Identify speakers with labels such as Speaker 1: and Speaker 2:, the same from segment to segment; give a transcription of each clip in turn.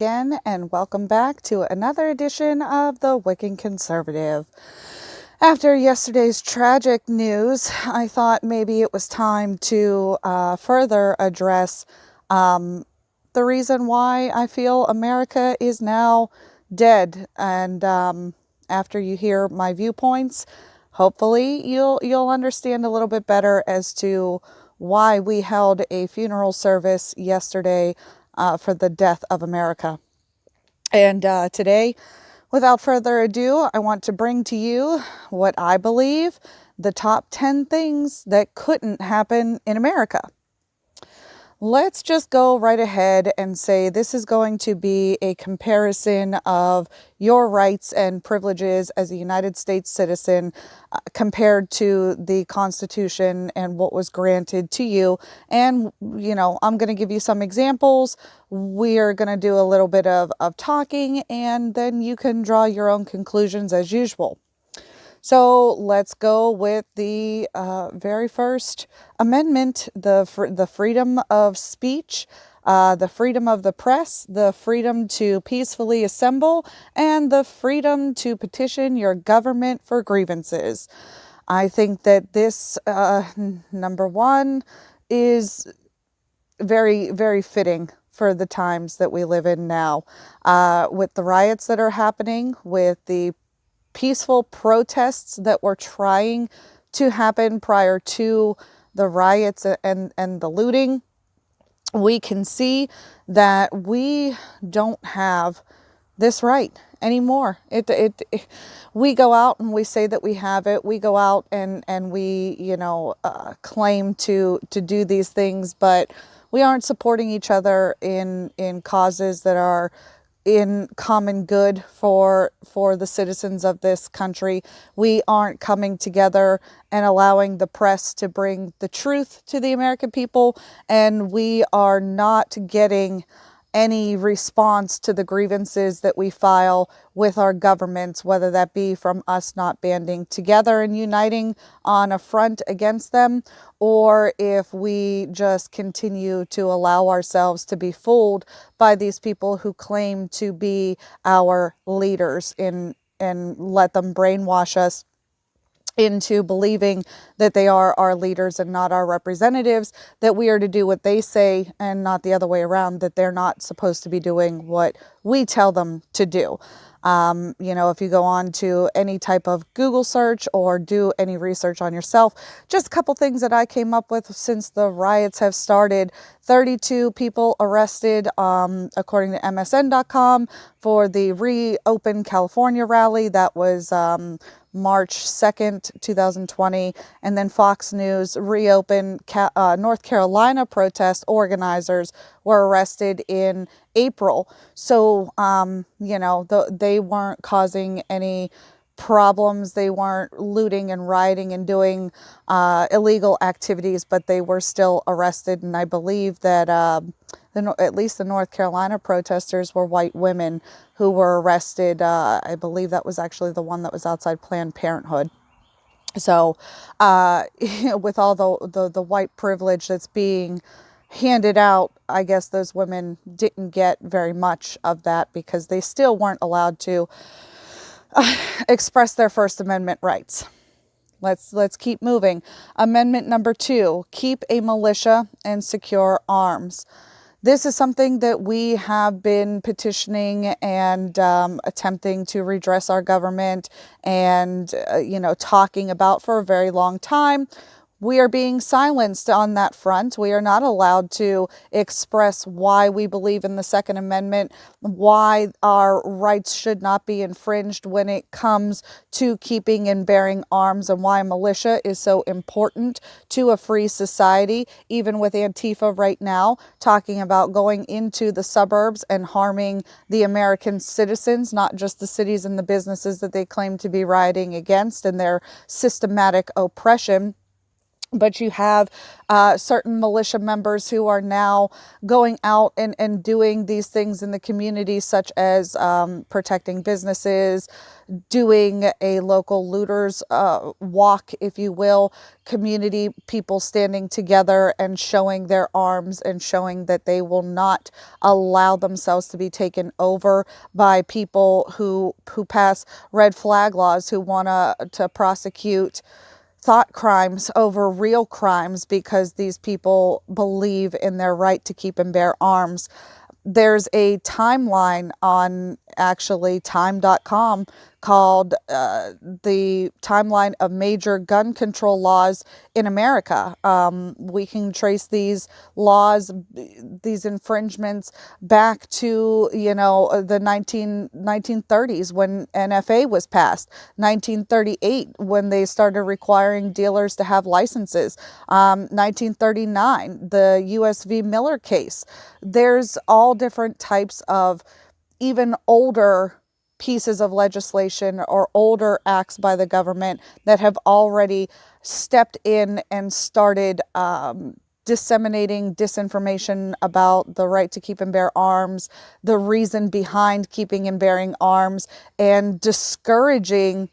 Speaker 1: again, and welcome back to another edition of The Wicked Conservative. After yesterday's tragic news, I thought maybe it was time to further address the reason why I feel America is now dead. And after you hear my viewpoints, hopefully you'll understand a little bit better as to why we held a funeral service yesterday for the death of America. And today, without further ado, I want to bring to you what I believe the top 10 things that couldn't happen in America. Let's just go right ahead and say this is going to be a comparison of your rights and privileges as a United States citizen compared to the Constitution and what was granted to you. And, I'm going to give you some examples. We're going to do a little bit of talking, and then you can draw your own conclusions as usual. So let's go with the very first amendment, the freedom of speech, the freedom of the press, the freedom to peacefully assemble, and the freedom to petition your government for grievances. I think that this, number one, is very, very fitting for the times that we live in now. With the riots that are happening, with the peaceful protests that were trying to happen prior to the riots and the looting, we can see that we don't have this right anymore. We go out and we say that we have it. We go out and we, claim to do these things, but we aren't supporting each other in causes that are in common good for the citizens of this country. We aren't coming together and allowing the press to bring the truth to the American people, and we are not getting any response to the grievances that we file with our governments, whether that be from us not banding together and uniting on a front against them, or if we just continue to allow ourselves to be fooled by these people who claim to be our leaders and let them brainwash us into believing that they are our leaders and not our representatives, that we are to do what they say and not the other way around, that they're not supposed to be doing what we tell them to do. If you go on to any type of Google search or do any research on yourself, just a couple things that I came up with since the riots have started. 32 people arrested, according to MSN.com, for the Reopen California rally. That was March 2nd, 2020. And then Fox News, Reopen North Carolina protest organizers were arrested in April. So, they weren't causing any problems. They weren't looting and rioting and doing illegal activities, but they were still arrested. And I believe that at least the North Carolina protesters were white women who were arrested. I believe that was actually the one that was outside Planned Parenthood. So with all the white privilege that's being handed out, I guess those women didn't get very much of that because they still weren't allowed to express their First Amendment rights. Let's keep moving. Amendment number 2, keep a militia and secure arms. This is something that we have been petitioning and attempting to redress our government and, talking about for a very long time. We are being silenced on that front. We are not allowed to express why we believe in the Second Amendment, why our rights should not be infringed when it comes to keeping and bearing arms, and why militia is so important to a free society, even with Antifa right now talking about going into the suburbs and harming the American citizens, not just the cities and the businesses that they claim to be rioting against and their systematic oppression. But you have certain militia members who are now going out and doing these things in the community, such as protecting businesses, doing a local looters walk, if you will, community people standing together and showing their arms and showing that they will not allow themselves to be taken over by people who pass red flag laws, who want to prosecute thought crimes over real crimes because these people believe in their right to keep and bear arms. There's a timeline on actually time.com called the timeline of major gun control laws in America. We can trace these laws, these infringements back to, the 1930s when NFA was passed, 1938 when they started requiring dealers to have licenses, 1939, the U.S. v. Miller case. There's all different types of even older pieces of legislation or older acts by the government that have already stepped in and started disseminating disinformation about the right to keep and bear arms, the reason behind keeping and bearing arms, and discouraging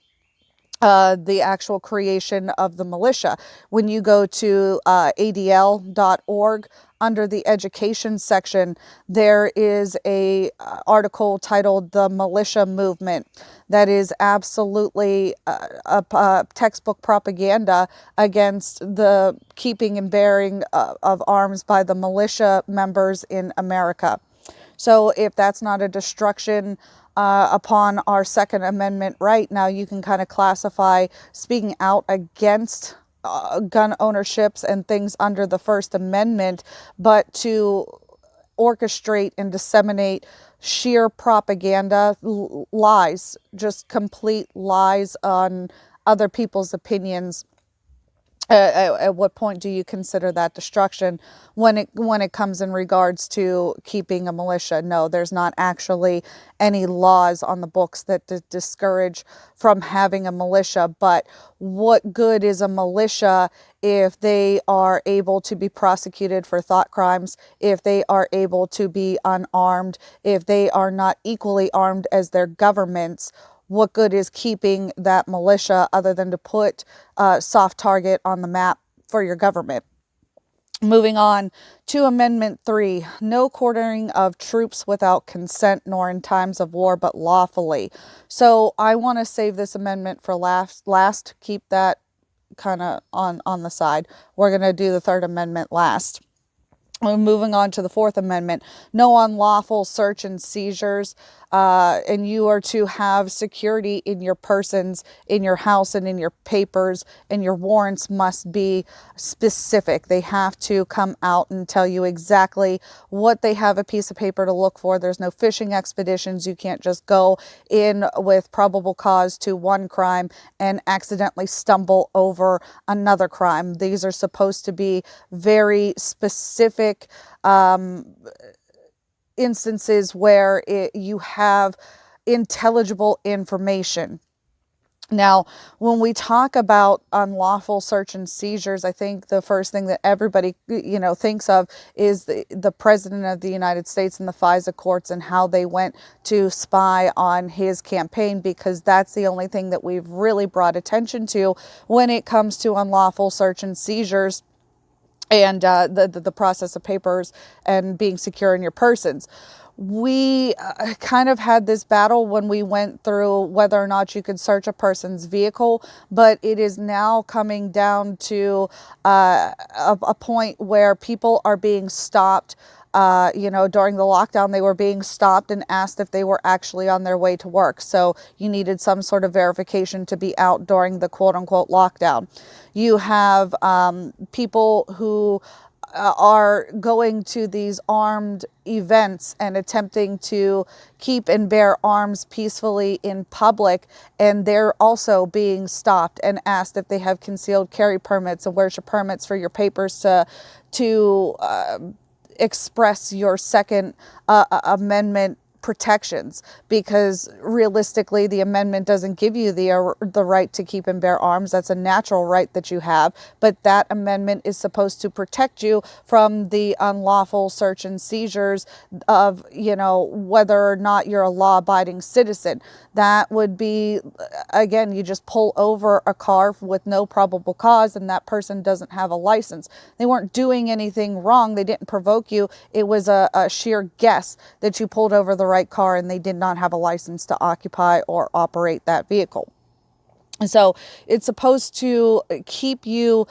Speaker 1: the actual creation of the militia. When you go to adl.org, under the education section, there is a article titled "The Militia Movement" that is absolutely a textbook propaganda against the keeping and bearing of arms by the militia members in America. So if that's not a destruction upon our Second Amendment right, now you can kind of classify speaking out against gun ownerships and things under the First Amendment, but to orchestrate and disseminate sheer propaganda, lies, just complete lies on other people's opinions. At what point do you consider that destruction when it comes in regards to keeping a militia? No, there's not actually any laws on the books that discourage from having a militia. But what good is a militia if they are able to be prosecuted for thought crimes, if they are able to be unarmed, if they are not equally armed as their governments? What good is keeping that militia other than to put a soft target on the map for your government? Moving on to Amendment 3, no quartering of troops without consent nor in times of war but lawfully. So I want to save this amendment for last. Keep that kind of on the side. We're going to do the Third Amendment last. Moving on to the Fourth Amendment, no unlawful search and seizures, and you are to have security in your persons, in your house, and in your papers, and your warrants must be specific. They have to come out and tell you exactly what they have a piece of paper to look for. There's no fishing expeditions. You can't just go in with probable cause to one crime and accidentally stumble over another crime. These are supposed to be very specific instances where you have intelligible information. Now, when we talk about unlawful search and seizures, I think the first thing that everybody, thinks of is the President of the United States and the FISA courts and how they went to spy on his campaign, because that's the only thing that we've really brought attention to when it comes to unlawful search and seizures and the process of papers and being secure in your persons. We kind of had this battle when we went through whether or not you could search a person's vehicle, but it is now coming down to a point where people are being stopped. During the lockdown, they were being stopped and asked if they were actually on their way to work. So you needed some sort of verification to be out during the quote unquote lockdown. You have people who are going to these armed events and attempting to keep and bear arms peacefully in public, and they're also being stopped and asked if they have concealed carry permits and where's your permits for your papers to express your Second Amendment protections, because realistically the amendment doesn't give you the right to keep and bear arms. That's a natural right that you have, but that amendment is supposed to protect you from the unlawful search and seizures of, whether or not you're a law-abiding citizen. That would be, again, you just pull over a car with no probable cause and that person doesn't have a license. They weren't doing anything wrong. They didn't provoke you. It was a sheer guess that you pulled over the right car and they did not have a license to occupy or operate that vehicle. So it's supposed to keep you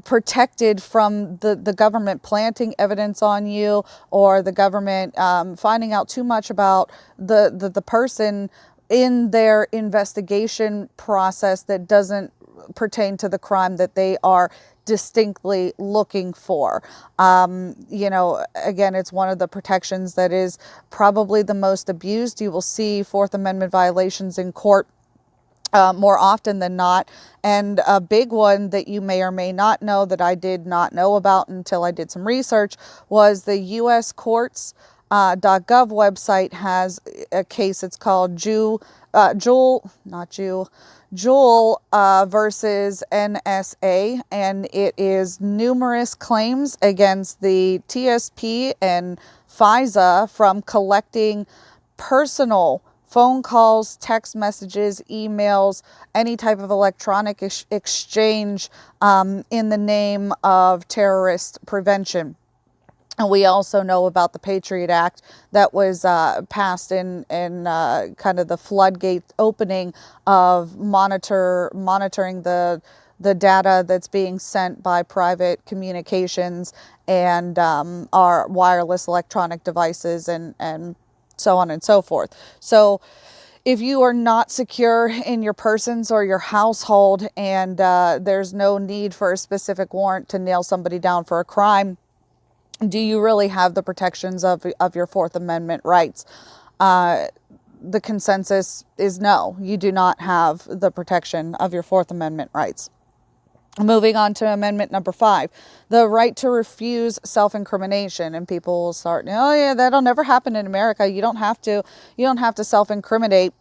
Speaker 1: protected from the government planting evidence on you, or the government finding out too much about the person in their investigation process that doesn't pertain to the crime that they are distinctly looking for. Again, it's one of the protections that is probably the most abused. You will see Fourth Amendment violations in court more often than not. And a big one that you may or may not know, that I did not know about until I did some research, was the U.S. Courts .gov website has a case. It's called Jewell versus NSA, and it is numerous claims against the TSP and FISA from collecting personal phone calls, text messages, emails, any type of electronic exchange in the name of terrorist prevention. And we also know about the Patriot Act that was passed in kind of the floodgate opening of monitoring the data that's being sent by private communications and our wireless electronic devices and so on and so forth. So if you are not secure in your persons or your household, and there's no need for a specific warrant to nail somebody down for a crime, do you really have the protections of your Fourth Amendment rights? The consensus is no, you do not have the protection of your Fourth Amendment rights. Moving on to Amendment number 5, the right to refuse self-incrimination. And people will start, oh yeah, that'll never happen in America. You don't have to self-incriminate.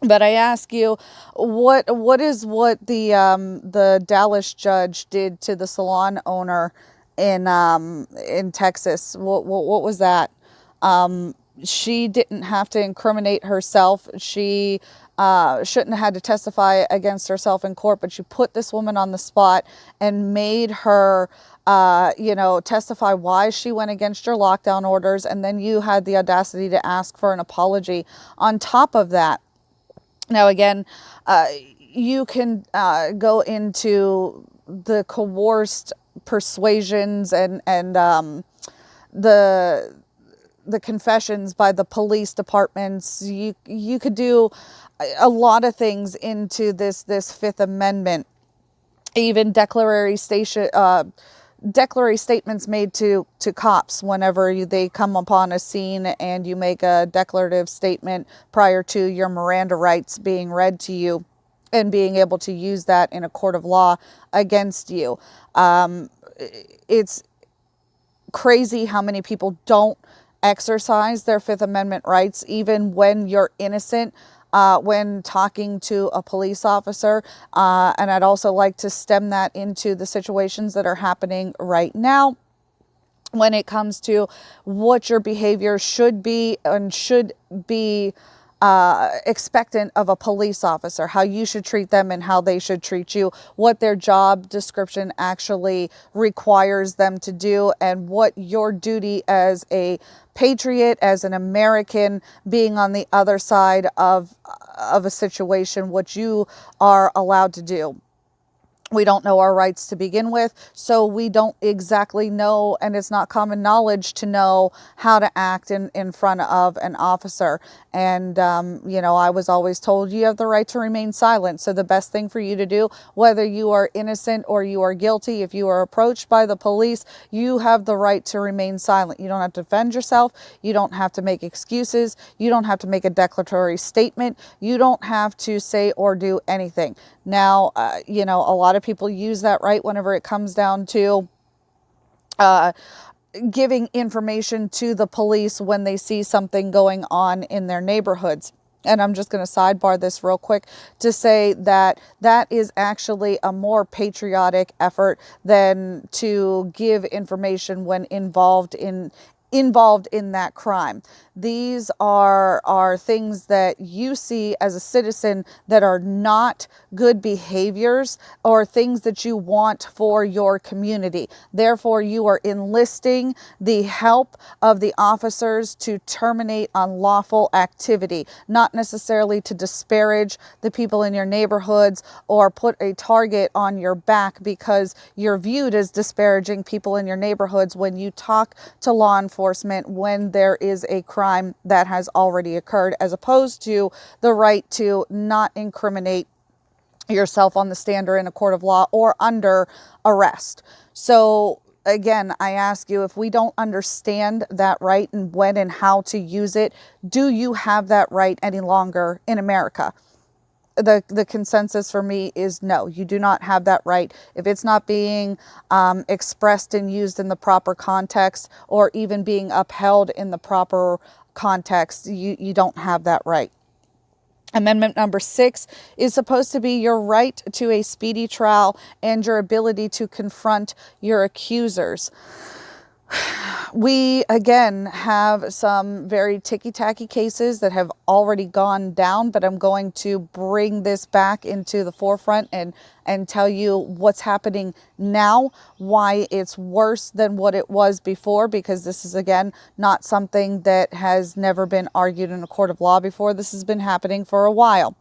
Speaker 1: But I ask you, what the Dallas judge did to the salon owner in Texas? What was that? She didn't have to incriminate herself. She shouldn't have had to testify against herself in court, but you put this woman on the spot and made her, testify why she went against your lockdown orders, and then you had the audacity to ask for an apology on top of that. Now, again, you can go into the coerced persuasions and the confessions by the police departments. You could do a lot of things into this Fifth Amendment. Even declaratory statements made to cops whenever they come upon a scene, and you make a declarative statement prior to your Miranda rights being read to you, and being able to use that in a court of law against you. It's crazy how many people don't exercise their Fifth Amendment rights, even when you're innocent, when talking to a police officer. And I'd also like to stem that into the situations that are happening right now when it comes to what your behavior should be and should be expectant of a police officer, how you should treat them and how they should treat you, what their job description actually requires them to do, and what your duty as a patriot, as an American, being on the other side of a situation, what you are allowed to do. We don't know our rights to begin with, so we don't exactly know, and it's not common knowledge to know how to act in front of an officer. And, I was always told you have the right to remain silent. So the best thing for you to do, whether you are innocent or you are guilty, if you are approached by the police, you have the right to remain silent. You don't have to defend yourself. You don't have to make excuses. You don't have to make a declaratory statement. You don't have to say or do anything. Now, a lot of people use that right whenever it comes down to giving information to the police when they see something going on in their neighborhoods. And I'm just going to sidebar this real quick to say that that is actually a more patriotic effort than to give information when involved in that crime. These are things that you see as a citizen that are not good behaviors or things that you want for your community. Therefore, you are enlisting the help of the officers to terminate unlawful activity, not necessarily to disparage the people in your neighborhoods or put a target on your back because you're viewed as disparaging people in your neighborhoods when you talk to law enforcement when there is a crime that has already occurred, as opposed to the right to not incriminate yourself on the stand or in a court of law or under arrest. So again, I ask you, if we don't understand that right and when and how to use it, do you have that right any longer in America? The consensus for me is no, you do not have that right. If it's not being expressed and used in the proper context or even being upheld in the proper context, you don't have that right. Amendment number 6 is supposed to be your right to a speedy trial and your ability to confront your accusers. We, again, have some very ticky-tacky cases that have already gone down, but I'm going to bring this back into the forefront and tell you what's happening now, why it's worse than what it was before, because this is, again, not something that has never been argued in a court of law before. This has been happening for a while.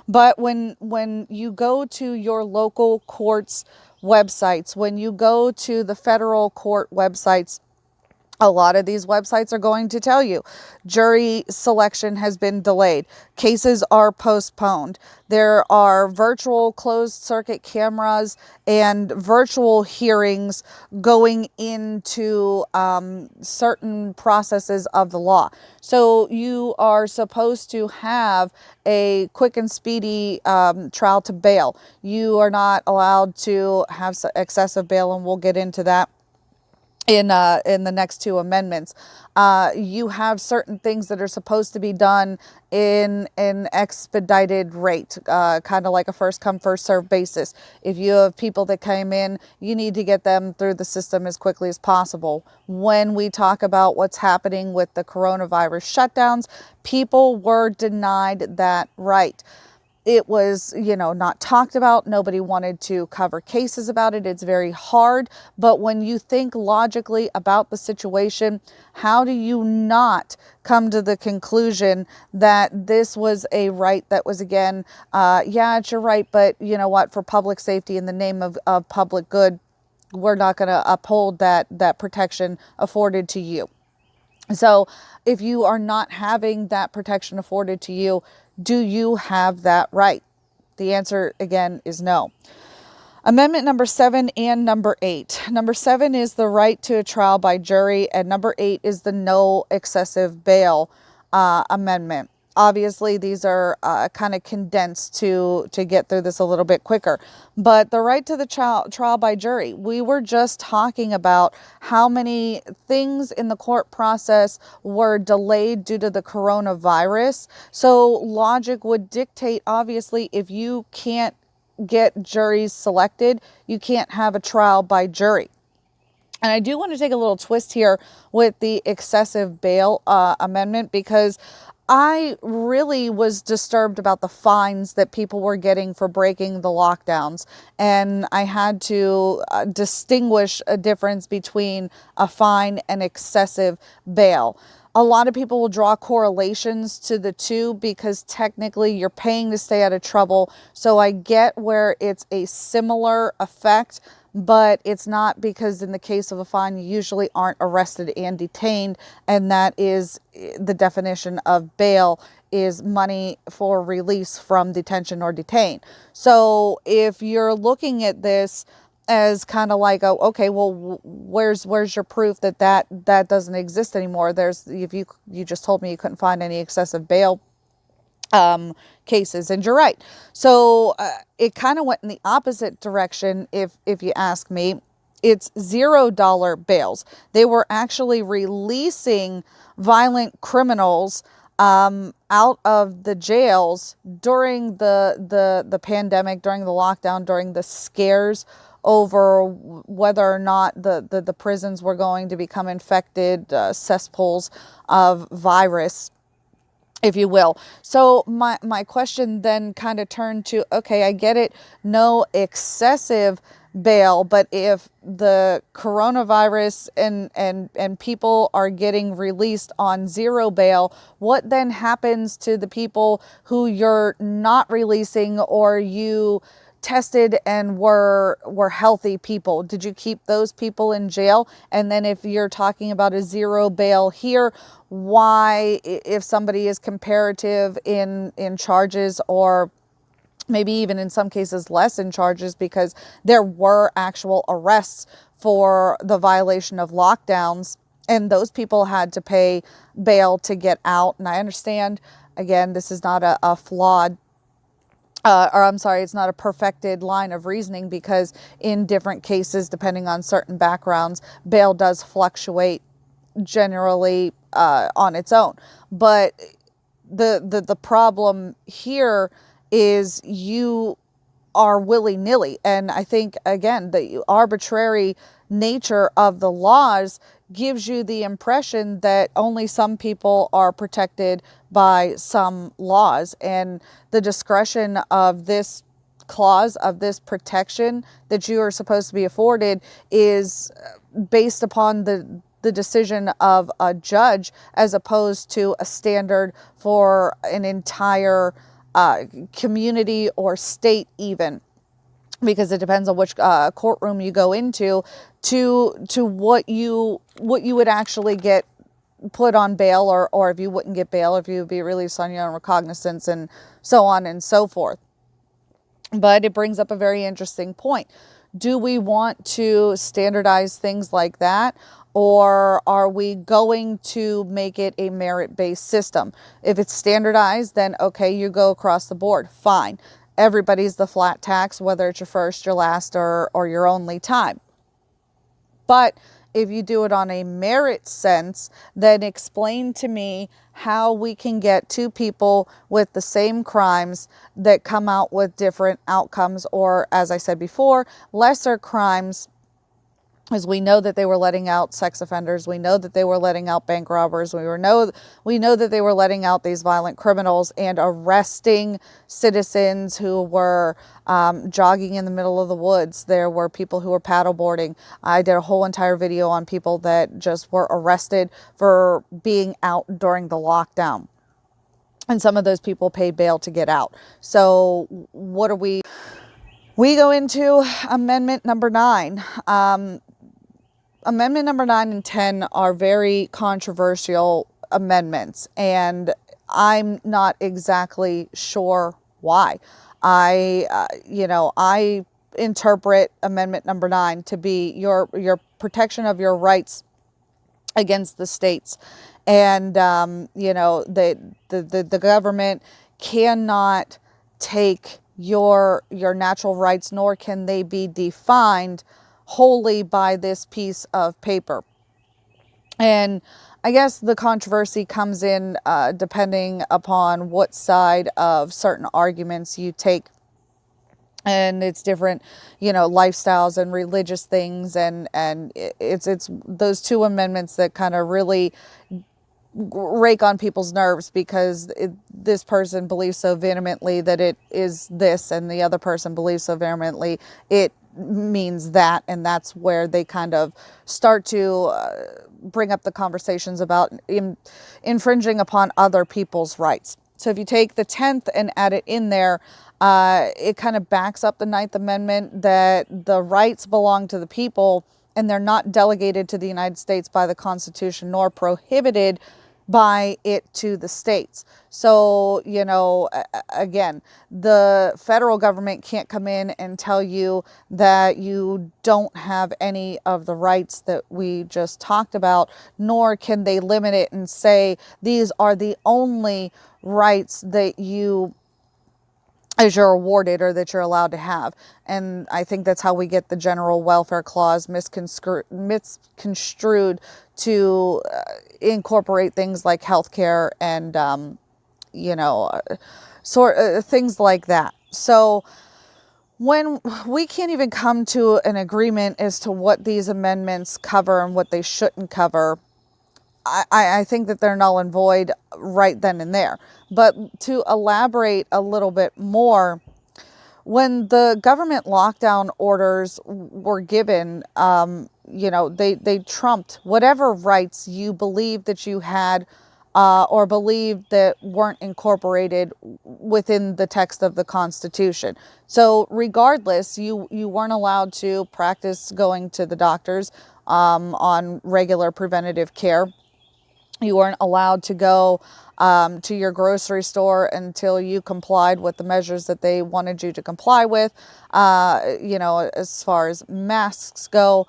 Speaker 1: But when you go to your local courts websites, when you go to the federal court websites, a lot of these websites are going to tell you jury selection has been delayed. Cases are postponed. There are virtual closed circuit cameras and virtual hearings going into certain processes of the law. So you are supposed to have a quick and speedy trial to bail. You are not allowed to have excessive bail, and we'll get into that in the next two amendments. You have certain things that are supposed to be done in an expedited rate, kind of like a first come, first served basis. If you have people that came in, you need to get them through the system as quickly as possible. When we talk about what's happening with the coronavirus shutdowns, people were denied that right. It was, not talked about. Nobody wanted to cover cases about it. It's very hard. But when you think logically about the situation, how do you not come to the conclusion that this was a right that was, again, it's your right, but you know what, for public safety in the name of public good, we're not going to uphold that protection afforded to you. So if you are not having that protection afforded to you, do you have that right? The answer, again, is no. Amendment number 7 and number 8. Number 7 is the right to a trial by jury, and number 8 is the no excessive bail amendment. Obviously, these are kind of condensed to get through this a little bit quicker. But the right to the trial by jury, we were just talking about how many things in the court process were delayed due to the coronavirus. So logic would dictate, obviously, if you can't get juries selected, you can't have a trial by jury. And I do want to take a little twist here with the excessive bail amendment, because I really was disturbed about the fines that people were getting for breaking the lockdowns. And I had to distinguish a difference between a fine and excessive bail. A lot of people will draw correlations to the two because technically you're paying to stay out of trouble. So I get where it's a similar effect, but it's not, because in the case of a fine, you usually aren't arrested and detained. And that is the definition of bail, is money for release from detention or detain. So if you're looking at this as kind of like, oh, okay, well, where's your proof that doesn't exist anymore? If you just told me you couldn't find any excessive bail cases, and you're right. So it kind of went in the opposite direction, if you ask me. it's $0 bails. They were actually releasing violent criminals out of the jails during the pandemic, during the lockdown, during the scares over whether or not the prisons were going to become infected cesspools of virus, if you will. So my question then kind of turned to, okay, I get it, no excessive bail, but if the coronavirus and people are getting released on zero bail, what then happens to the people who you're not releasing, or you tested and were healthy people? Did you keep those people in jail? And then if you're talking about a zero bail here, why, if somebody is comparative in charges, or maybe even in some cases less in charges because there were actual arrests for the violation of lockdowns, and those people had to pay bail to get out? And I understand, again, this is not a flawed or I'm sorry, it's not a perfected line of reasoning, because in different cases, depending on certain backgrounds, bail does fluctuate generally on its own. But the problem here is you are willy-nilly. And I think, again, the arbitrary nature of the laws gives you the impression that only some people are protected by some laws. And the discretion of this clause, of this protection that you are supposed to be afforded, is based upon the decision of a judge, as opposed to a standard for an entire community or state even, because it depends on which courtroom you go into to what you would actually get put on bail, or if you wouldn't get bail, if you would be released on your own recognizance, and so on and so forth. But it brings up a very interesting point. Do we want to standardize things like that? Or are we going to make it a merit-based system? If it's standardized, then okay, you go across the board. Fine. Everybody's the flat tax, whether it's your first, your last, or your only time. But if you do it on a merit sense, then explain to me how we can get two people with the same crimes that come out with different outcomes, or, as I said before, lesser crimes, as we know that they were letting out sex offenders. We know that they were letting out bank robbers. We know that they were letting out these violent criminals and arresting citizens who were jogging in the middle of the woods. There were people who were paddleboarding. I did a whole entire video on people that just were arrested for being out during the lockdown. And some of those people paid bail to get out. So what are we go into Amendment number 9. Amendment number 9 and 10 are very controversial amendments, and I'm not exactly sure why. I interpret Amendment number 9 to be your protection of your rights against the states. And, the government cannot take your natural rights, nor can they be defined wholly by this piece of paper. And I guess the controversy comes in depending upon what side of certain arguments you take. And it's different, lifestyles and religious things. And it's those two amendments that kind of really rake on people's nerves, because this person believes so vehemently that it is this, and the other person believes so vehemently it means that. And that's where they kind of start to bring up the conversations about infringing upon other people's rights. So if you take the 10th and add it in there, it kind of backs up the 9th Amendment, that the rights belong to the people, and they're not delegated to the United States by the Constitution, nor prohibited by it to the states. So, again, the federal government can't come in and tell you that you don't have any of the rights that we just talked about, nor can they limit it and say these are the only rights that you as you're awarded or that you're allowed to have. And I think that's how we get the general welfare clause misconstrued to incorporate things like healthcare and, you know, things like that. So when we can't even come to an agreement as to what these amendments cover and what they shouldn't cover, I think that they're null and void right then and there. But to elaborate a little bit more, when the government lockdown orders were given, they trumped whatever rights you believed that you had or believed that weren't incorporated within the text of the Constitution. So regardless, you weren't allowed to practice going to the doctors on regular preventative care. You weren't allowed to go to your grocery store until you complied with the measures that they wanted you to comply with. As far as masks go,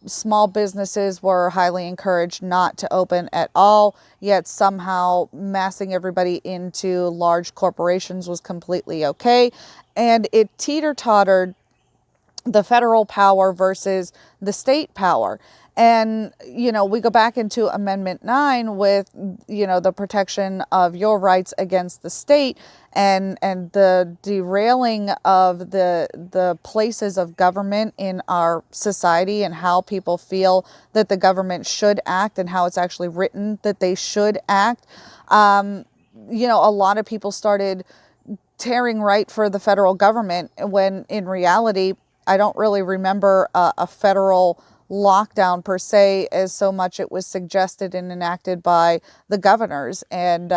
Speaker 1: small businesses were highly encouraged not to open at all, yet somehow massing everybody into large corporations was completely okay. And it teeter-tottered the federal power versus the state power. And, we go back into Amendment 9 with, the protection of your rights against the state and the derailing of the places of government in our society and how people feel that the government should act and how it's actually written that they should act. A lot of people started tearing right for the federal government when in reality, I don't really remember a federal lockdown per se, as so much it was suggested and enacted by the governors. And,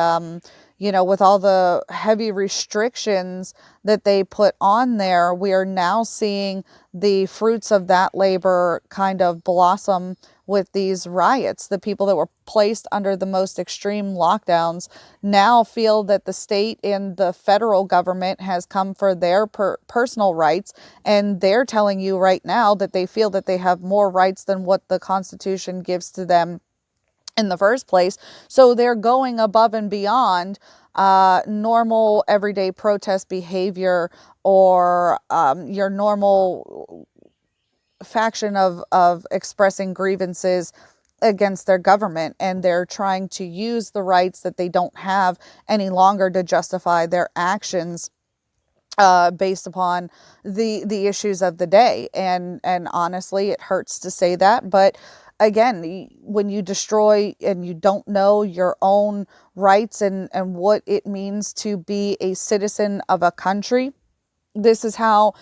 Speaker 1: with all the heavy restrictions that they put on there, we are now seeing the fruits of that labor kind of blossom with these riots. The people that were placed under the most extreme lockdowns now feel that the state and the federal government has come for their personal rights, and they're telling you right now that they feel that they have more rights than what the Constitution gives to them in the first place. So they're going above and beyond normal everyday protest behavior or your normal faction of expressing grievances against their government, and they're trying to use the rights that they don't have any longer to justify their actions based upon the issues of the day. And honestly, it hurts to say that, but again, when you destroy and you don't know your own rights and what it means to be a citizen of a country, this is how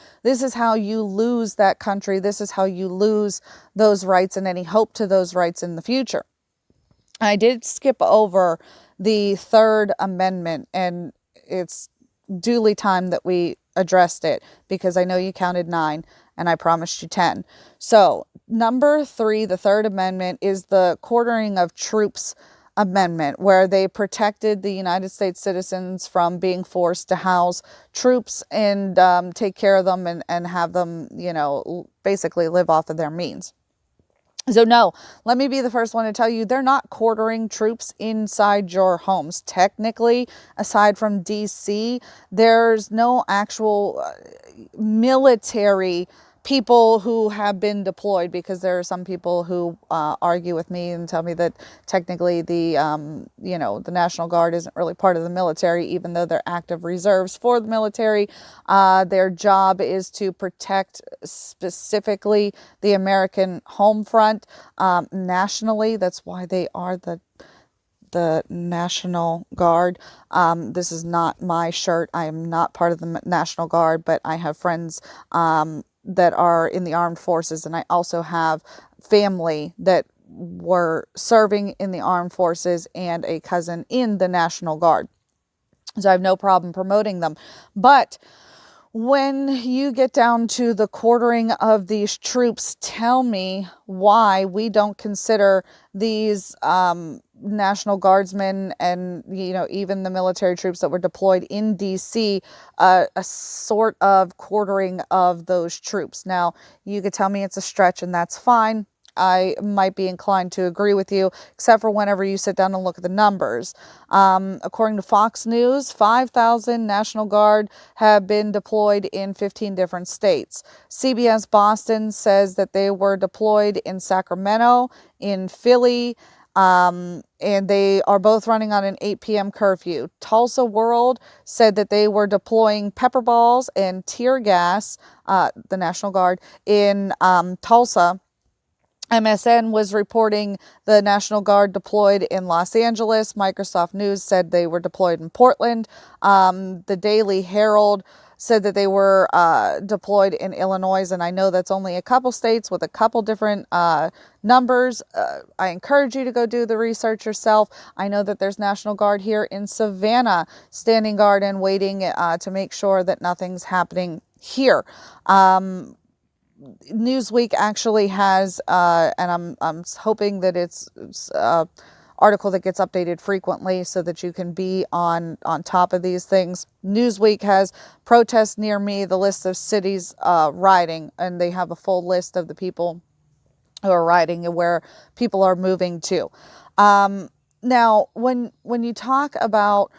Speaker 1: you lose that country. This is how you lose those rights and any hope to those rights in the future. I did skip over the Third Amendment, and it's duly time that we addressed it because I know you counted 9 and I promised you 10. So number 3, the Third Amendment, is the quartering of troops amendment, where they protected the United States citizens from being forced to house troops and take care of them and have them, basically live off of their means. So no, let me be the first one to tell you, they're not quartering troops inside your homes. Technically, aside from DC, there's no actual military people who have been deployed, because there are some people who argue with me and tell me that technically the National Guard isn't really part of the military, even though they're active reserves for the military. Their job is to protect specifically the American home front nationally. That's why they are the National Guard. This is not my shirt. I am not part of the National Guard, but I have friends that are in the armed forces, and I also have family that were serving in the armed forces and a cousin in the National Guard. So I have no problem promoting them. But when you get down to the quartering of these troops, tell me why we don't consider these National Guardsmen and, even the military troops that were deployed in DC, a sort of quartering of those troops. Now, you could tell me it's a stretch, and that's fine. I might be inclined to agree with you, except for whenever you sit down and look at the numbers. According to Fox News, 5,000 National Guard have been deployed in 15 different states. CBS Boston says that they were deployed in Sacramento, in Philly, and they are both running on an 8 p.m. curfew. Tulsa World said that they were deploying pepper balls and tear gas, the National Guard, in Tulsa. MSN was reporting the National Guard deployed in Los Angeles. Microsoft News said they were deployed in Portland. The Daily Herald said that they were deployed in Illinois, and I know that's only a couple states with a couple different numbers. I encourage you to go do the research yourself. I know that there's National Guard here in Savannah, standing guard and waiting to make sure that nothing's happening here. Newsweek actually has, and I'm hoping that it's article that gets updated frequently so that you can be on top of these things. Newsweek has protests near me, the list of cities rioting, and they have a full list of the people who are rioting and where people are moving to. Now, when you talk about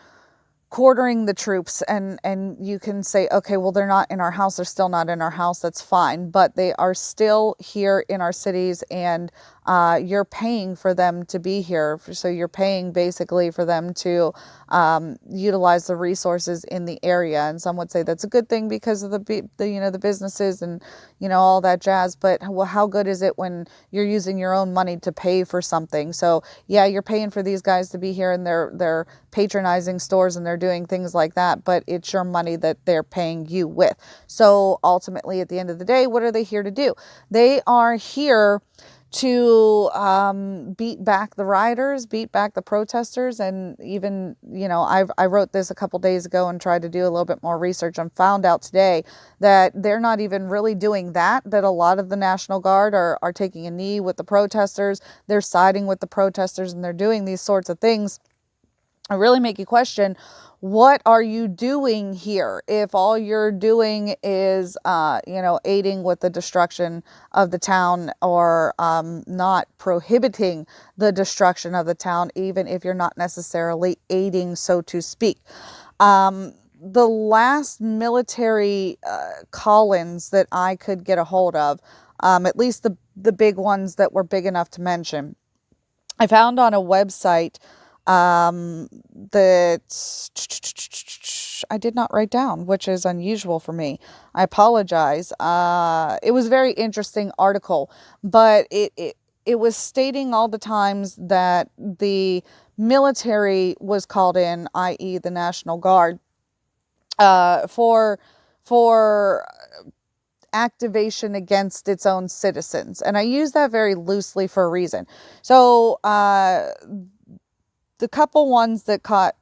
Speaker 1: quartering the troops, and you can say, okay, well, they're not in our house, they're still not in our house, that's fine, but they are still here in our cities, and you're paying for them to be here. So you're paying basically for them to utilize the resources in the area. And some would say that's a good thing because of the businesses and all that jazz. But well, how good is it when you're using your own money to pay for something? So yeah, you're paying for these guys to be here, and they're patronizing stores and they're doing things like that, but it's your money that they're paying you with. So ultimately, at the end of the day, what are they here to do? They are here to beat back the rioters, beat back the protesters, and even, I wrote this a couple days ago and tried to do a little bit more research and found out today that they're not even really doing that a lot of the National Guard are taking a knee with the protesters, they're siding with the protesters, and they're doing these sorts of things. I really make you question, what are you doing here if all you're doing is, aiding with the destruction of the town, or not prohibiting the destruction of the town, even if you're not necessarily aiding, so to speak. The last military call-ins that I could get a hold of, at least the big ones that were big enough to mention, I found on a website that I did not write down, which is unusual for me. I apologize. It was a very interesting article, but it was stating all the times that the military was called in, i.e. the National Guard, for activation against its own citizens. And I use that very loosely for a reason. So, the couple ones that caught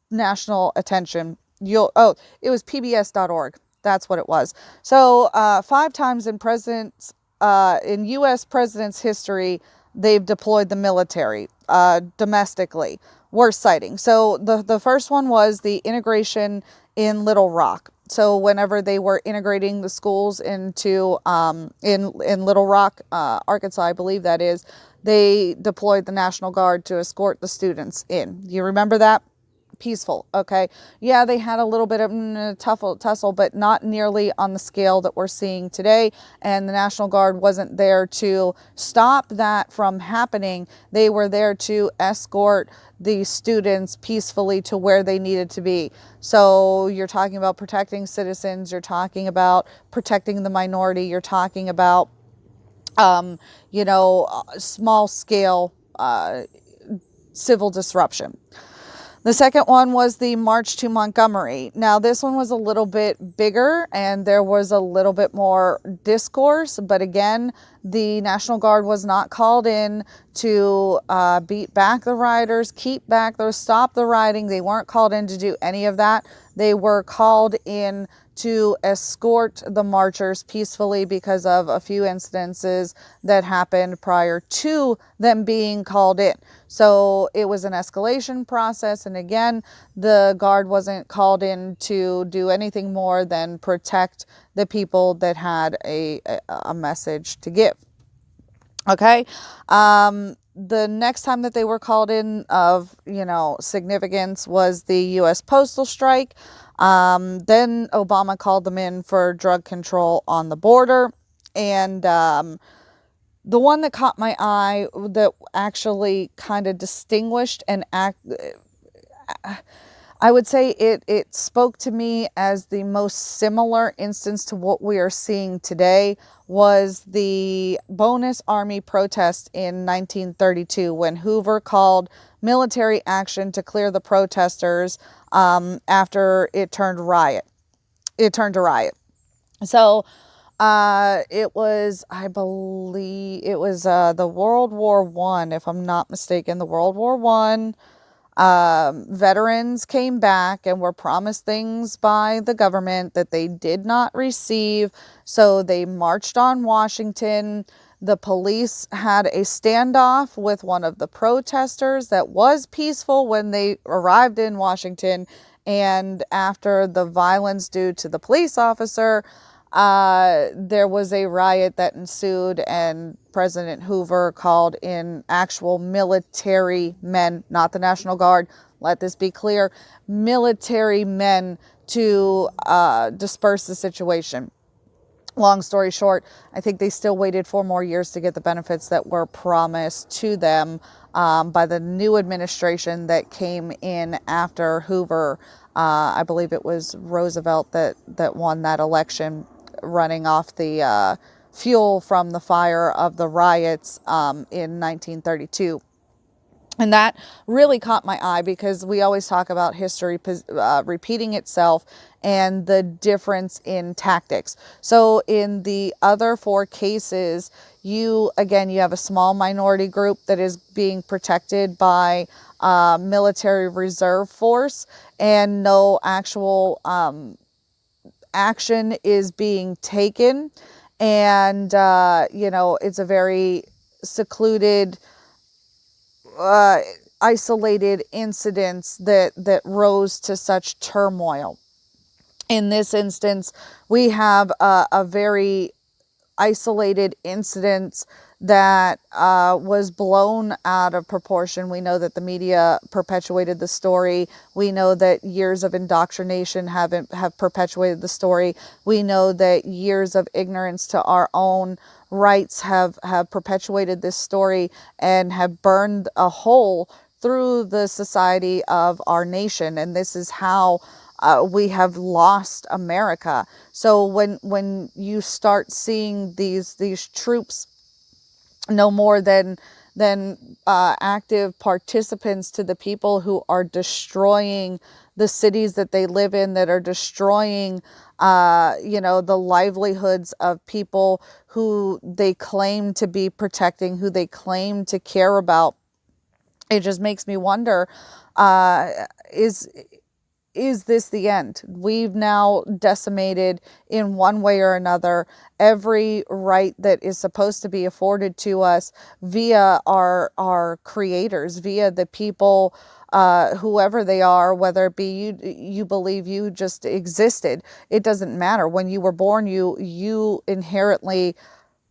Speaker 1: national attention, it was pbs.org. That's what it was. So 5 times in U.S. presidents' history, they've deployed the military domestically. Worst sighting. So the first one was the integration in Little Rock. So whenever they were integrating the schools into in Little Rock, Arkansas, I believe that is, they deployed the National Guard to escort the students in. You remember that? Peaceful. Okay. Yeah, they had a little bit of tussle, but not nearly on the scale that we're seeing today. And the National Guard wasn't there to stop that from happening. They were there to escort the students peacefully to where they needed to be. So you're talking about protecting citizens. You're talking about protecting the minority. You're talking about small scale civil disruption. The second one was the March to Montgomery. Now, this one was a little bit bigger and there was a little bit more discourse. But again, the National Guard was not called in to beat back the rioters, stop the rioting. They weren't called in to do any of that. They were called in to escort the marchers peacefully because of a few incidences that happened prior to them being called in. So it was an escalation process. And again, the Guard wasn't called in to do anything more than protect the people that had a message to give. Okay. The next time that they were called in of, significance was the U.S. postal strike. Then Obama called them in for drug control on the border. And the one that caught my eye that actually kind of distinguished and I would say it spoke to me as the most similar instance to what we are seeing today was the bonus army protest in 1932 when Hoover called military action to clear the protesters after it turned riot. It turned to riot. So it was, I believe, it was the World War One, if I'm not mistaken, the World War One. Veterans came back and were promised things by the government that they did not receive. So they marched on Washington. The police had a standoff with one of the protesters that was peaceful when they arrived in Washington. And after the violence due to the police officer, there was a riot that ensued, and President Hoover called in actual military men, not the National Guard. Let this be clear: military men to disperse the situation. Long story short, I think they still waited 4 more years to get the benefits that were promised to them by the new administration that came in after Hoover. I believe it was Roosevelt that won that election, running off the fuel from the fire of the riots in 1932. And that really caught my eye because we always talk about history repeating itself and the difference in tactics. So in the other 4 cases, you have a small minority group that is being protected by military reserve force, and no actual action is being taken. And, it's a very secluded, uh, isolated incidents that rose to such turmoil. In this instance, we have a very isolated incident that was blown out of proportion. We know that the media perpetuated the story. We know that years of indoctrination have perpetuated the story. We know that years of ignorance to our own rights have perpetuated this story and have burned a hole through the society of our nation. And this is how we have lost America. So when you start seeing these troops no more than active participants to the people who are destroying the cities that they live in, that are destroying the livelihoods of people who they claim to be protecting, who they claim to care about, it just makes me wonder, is this the end? We've now decimated in one way or another every right that is supposed to be afforded to us via our creators, via the people, whoever they are, whether it be you believe you just existed. It doesn't matter. When you were born, you inherently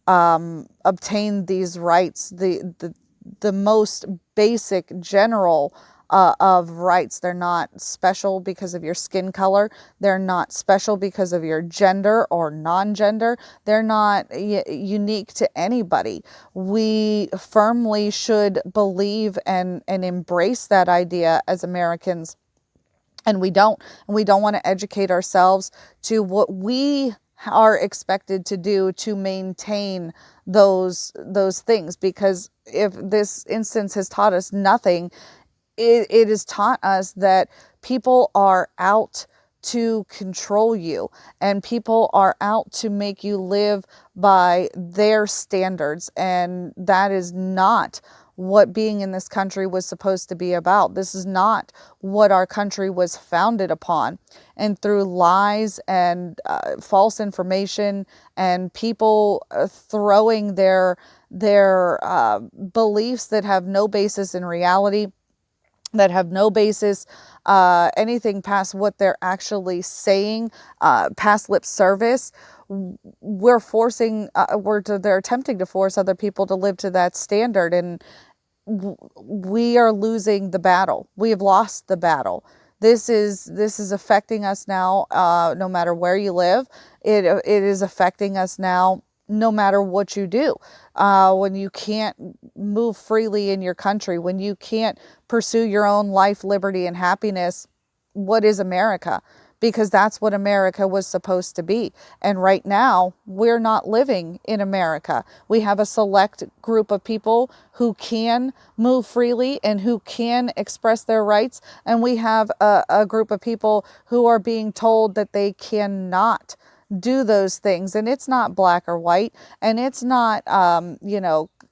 Speaker 1: obtain these rights, the most basic general of rights. They're not special because of your skin color. They're not special because of your gender or non-gender. They're not unique to anybody. We firmly should believe and embrace that idea as Americans. And we don't want to educate ourselves to what we are expected to do to maintain those things. Because if this instance has taught us nothing, it has taught us that people are out to control you, and people are out to make you live by their standards. And that is not what being in this country was supposed to be about. This is not what our country was founded upon. And through lies and false information and people throwing their beliefs that have no basis in reality, that have no basis anything past what they're actually saying, past lip service, we're forcing, they're attempting to force other people to live to that standard. And we are losing the battle. We have lost the battle. This is affecting us now, no matter where you live. It is affecting us now no matter what you do. When you can't move freely in your country, when you can't pursue your own life, liberty, and happiness, what is America? Because that's what America was supposed to be. And right now, we're not living in America. We have a select group of people who can move freely and who can express their rights. And we have a group of people who are being told that they cannot do those things. And it's not black or white. And it's not,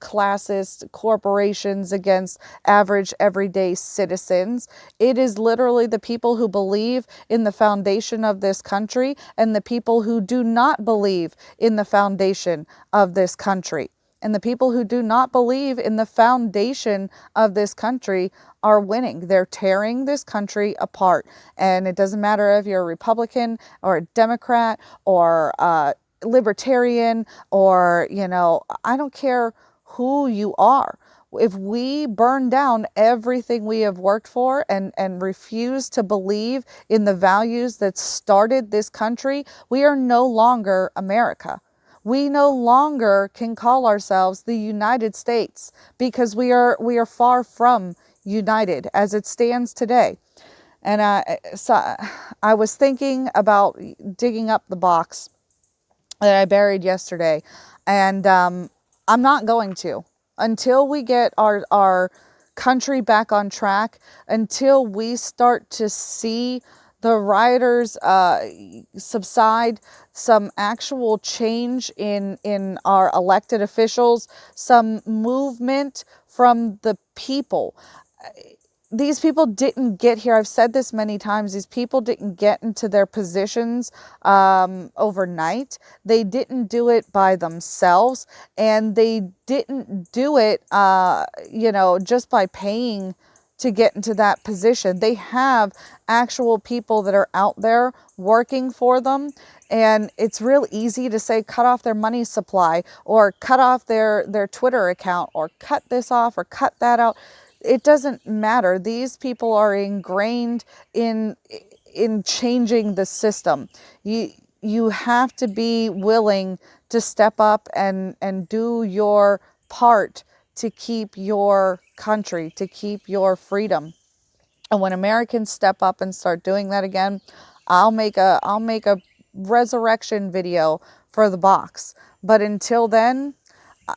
Speaker 1: classist corporations against average everyday citizens. It is literally the people who believe in the foundation of this country and the people who do not believe in the foundation of this country. And the people who do not believe in the foundation of this country are winning. They're tearing this country apart. And it doesn't matter if you're a Republican or a Democrat or libertarian or, I don't care who you are. If we burn down everything we have worked for and refuse to believe in the values that started this country, we are no longer America. We no longer can call ourselves the United States because we are far from united as it stands today. And so I was thinking about digging up the box that I buried yesterday, and I'm not going to until we get our country back on track, until we start to see the rioters subside, some actual change in our elected officials, some movement from the people. These people didn't get here. I've said this many times. These people didn't get into their positions overnight. They didn't do it by themselves, and they didn't do it, just by paying to get into that position. They have actual people that are out there working for them. And it's real easy to say, cut off their money supply or cut off their Twitter account or cut this off or cut that out. It doesn't matter. These people are ingrained in changing the system. You have to be willing to step up and do your part to keep your country, to keep your freedom. And when Americans step up and start doing that again, I'll make a resurrection video for the box. But until then,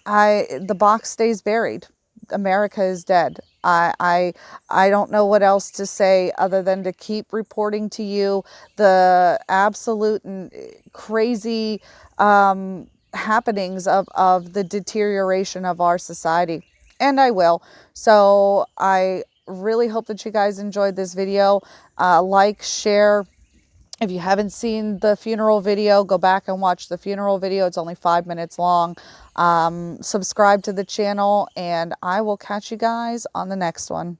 Speaker 1: the box stays buried. America is dead. I don't know what else to say other than to keep reporting to you the absolute and crazy happenings of the deterioration of our society. And I will. So I really hope that you guys enjoyed this video. Like, share. If you haven't seen the funeral video, go back and watch the funeral video. It's only 5 minutes long. Subscribe to the channel, and I will catch you guys on the next one.